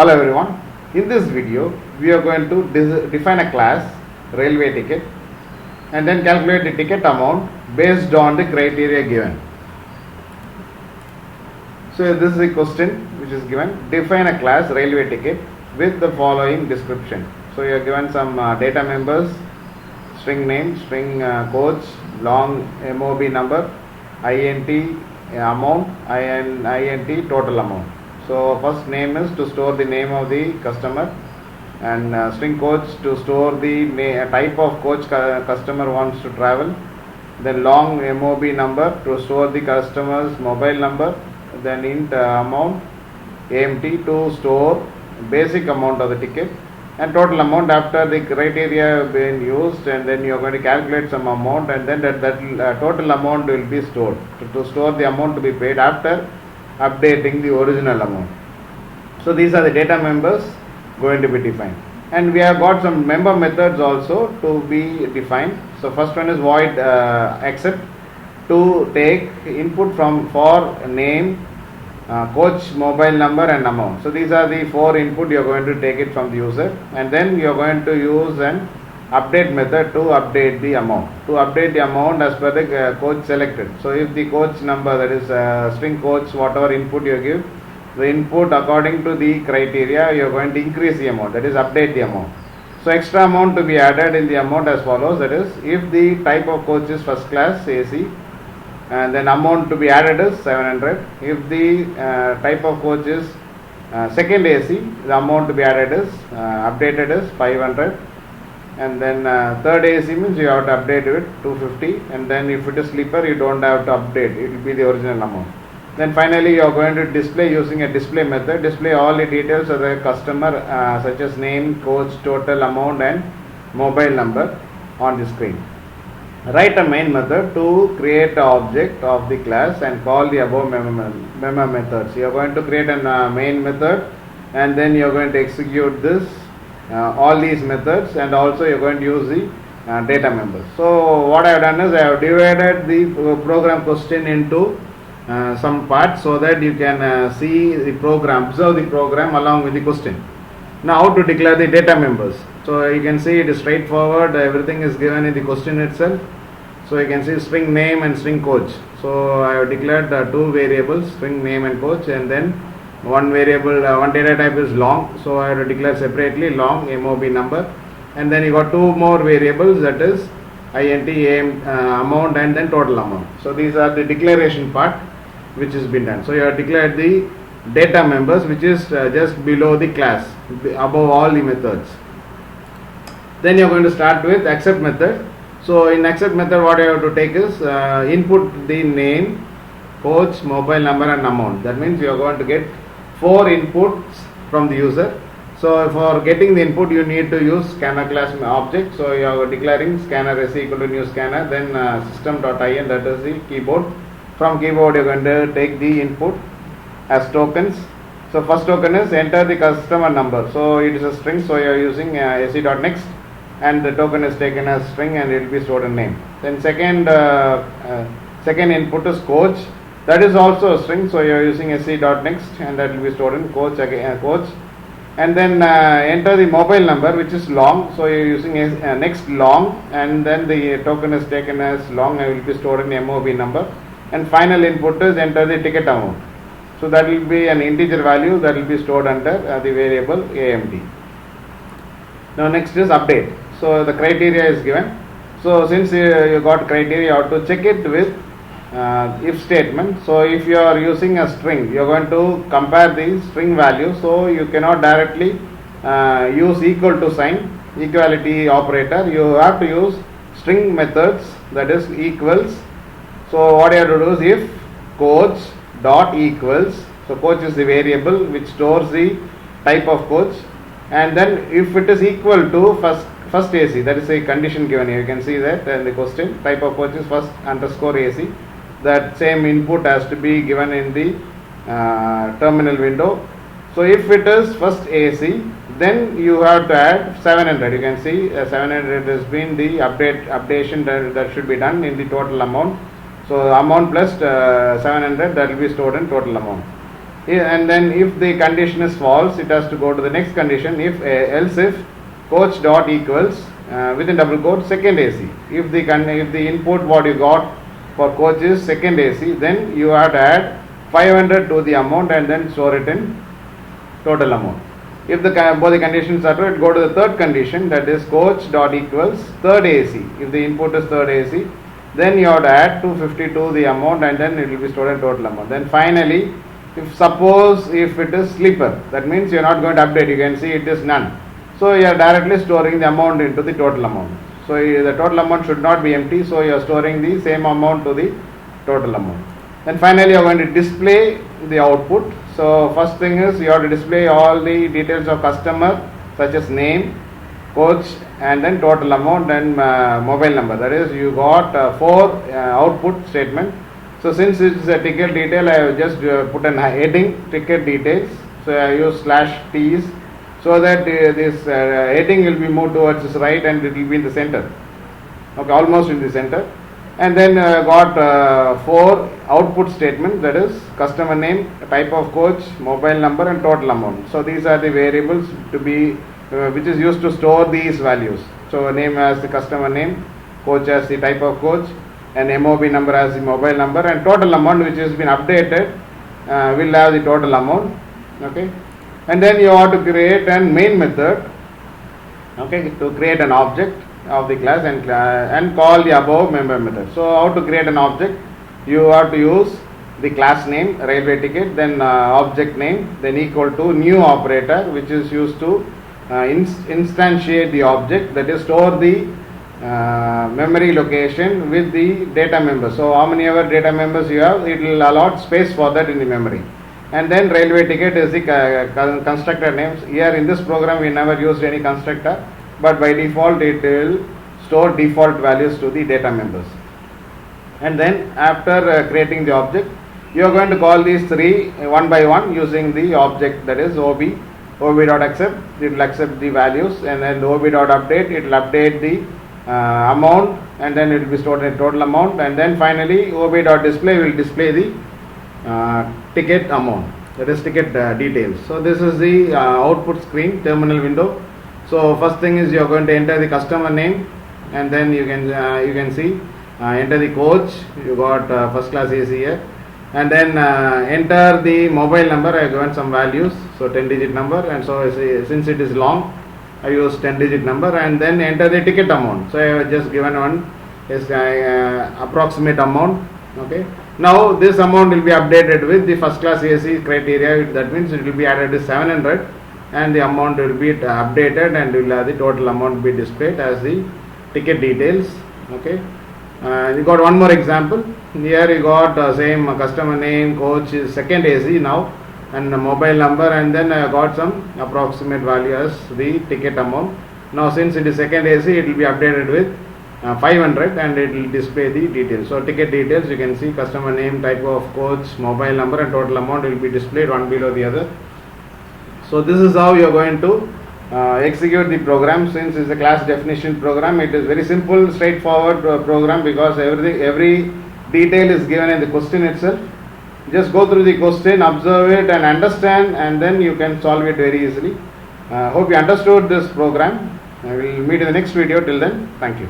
Hello everyone. In this video we are going to define a class railway ticket and then calculate the ticket amount based on the criteria given. So this is a question which is given. Define a class railway ticket with the following description. So you are given some data members, string name, string codes, long MOB number, INT amount, INT total amount. So first name is to store the name of the customer, and string codes to store the type of coach customer wants to travel. Then long MOB number to store the customer's mobile number. Then int amount AMT to store basic amount of the ticket, and total amount after the criteria being used, and then you are going to calculate some amount, and then that total amount will be stored to store the amount to be paid after updating the original amount. So these are the data members going to be defined, and we have got some member methods also to be defined. So first one is void accept to take input for name, coach mobile number and amount. So these are the four input you are going to take it from the user, and then you are going to use an update method to update the amount, as per the coach selected. So if the coach number, that is string coach, whatever input you give, the input according to the criteria, you are going to increase the amount, that is update the amount. So extra amount to be added in the amount as follows, that is if the type of coach is first class AC, and then amount to be added is 700. If the type of coach is second AC, the amount to be added is updated is 500. And then third AC means you have to update it 250, and then if it is sleeper you don't have to update, it will be the original amount. Then finally you are going to display using a display method, display all the details of the customer such as name, coach, total amount and mobile number on the screen. Write a main method to create an object of the class and call the above member methods. You are going to create a main method, and then you are going to execute this all these methods, and also you are going to use the data members. So what I have done is I have divided the program question into some parts so that you can see the program, observe the program along with the question. Now how to declare the data members. So you can see it is straightforward, everything is given in the question itself. So you can see string name and string coach. So I have declared two variables, string name and coach, and then one variable, one data type is long, so I have to declare separately long MOB number, and then you got two more variables, that is INT amount and then total amount. So these are the declaration part which has been done. So you have declared the data members which is just below the class, above all the methods. Then you are going to start with accept method. So in accept method what you have to take is input the name, coach, mobile number and amount. That means you are going to get 4 inputs from the user. So for getting the input you need to use scanner class object. So you are declaring scanner is equal to new scanner, then system.in, that is the keyboard. From keyboard you are going to take the input as tokens. So first token is enter the customer number. So it is a string, so you are using ac.next, and the token is taken as string and it will be stored in name. Then second input is coach. That is also a string, so you are using sc.next and that will be stored in coach again, coach. And then enter the mobile number which is long, so you are using next long, and then the token is taken as long and will be stored in MOB number. And final input is enter the ticket amount. So that will be an integer value that will be stored under the variable AMT. Now next is update. So the criteria is given. So since you got criteria, you have to check it with if statement. So if you are using a string, you are going to compare the string value, so you cannot directly use equal to sign, equality operator. You have to use string methods, that is equals. So what you have to do is if coach dot equals, so coach is the variable which stores the type of coach, and then if it is equal to first AC, that is a condition given here, you can see that in the question, type of coach is first underscore AC. That same input has to be given in the terminal window. So if it is first AC, then you have to add 700. You can see 700 has been the updation that should be done in the total amount. So amount plus 700, that will be stored in total amount. And then if the condition is false, it has to go to the next condition. If else if coach dot equals within double quote second AC. If the input what you got for coach is second AC, then you have to add 500 to the amount and then store it in total amount. If both the conditions are true, it go to the third condition, that is coach dot equals third AC. If the input is third AC, then you have to add 250 to the amount and then it will be stored in total amount. Then finally, if it is sleeper, that means you are not going to update. You can see it is none. So you are directly storing the amount into the total amount. So the total amount should not be empty. So you are storing the same amount to the total amount. Then finally you are going to display the output. So first thing is you have to display all the details of customer such as name, coach, and then total amount and mobile number. That is, you got 4 output statement. So since it is a ticket detail, I have just put an heading ticket details. So I use /T's so that this heading will be moved towards its right and it will be in the center. Okay, almost in the center. And then got 4 output statements, that is customer name, type of coach, mobile number and total amount. So these are the variables to be which is used to store these values. So name as the customer name, coach as the type of coach, and MOB number as the mobile number, and total amount which has been updated will have the total amount. Okay, and then you have to create a main method. Okay, to create an object of the class and call the above member method. So how to create an object? You have to use the class name railway ticket, then object name, then equal to new operator, which is used to instantiate the object, that is store the memory location with the data members. So how many ever data members you have, it will allot space for that in the memory. And then railway ticket is the constructor names. Here in this program we never used any constructor, but by default it will store default values to the data members. And then after creating the object, you are going to call these 3 one by one using the object, that is ob.accept, it will accept the values, and then ob.update, it will update the amount, and then it will be stored in total amount, and then finally ob.display will display the ticket amount, that is ticket details. So this is the output screen, terminal window. So first thing is you are going to enter the customer name, and then you can see enter the coach, you got first class AC here, and then enter the mobile number. I have given some values, so 10-digit number, and so since it is long, I use 10-digit number, and then enter the ticket amount. So I have just given one is approximate amount. Okay, now this amount will be updated with the first class AC criteria. That means it will be added to 700, and the amount will be updated, and will have the total amount be displayed as the ticket details. Okay, you got one more example. Here you got same customer name, coach is second AC now, and the mobile number, and then I got some approximate value as the ticket amount. Now since it is second AC, it will be updated with 500, and it will display the details. So ticket details, you can see customer name, type of coach, mobile number and total amount will be displayed one below the other. So this is how you are going to execute the program. Since it is a class definition program, it is very simple, straightforward program, because every detail is given in the question itself. Just go through the question, observe it and understand, and then you can solve it very easily. Hope you understood this program. I will meet in the next video. Till then, thank you.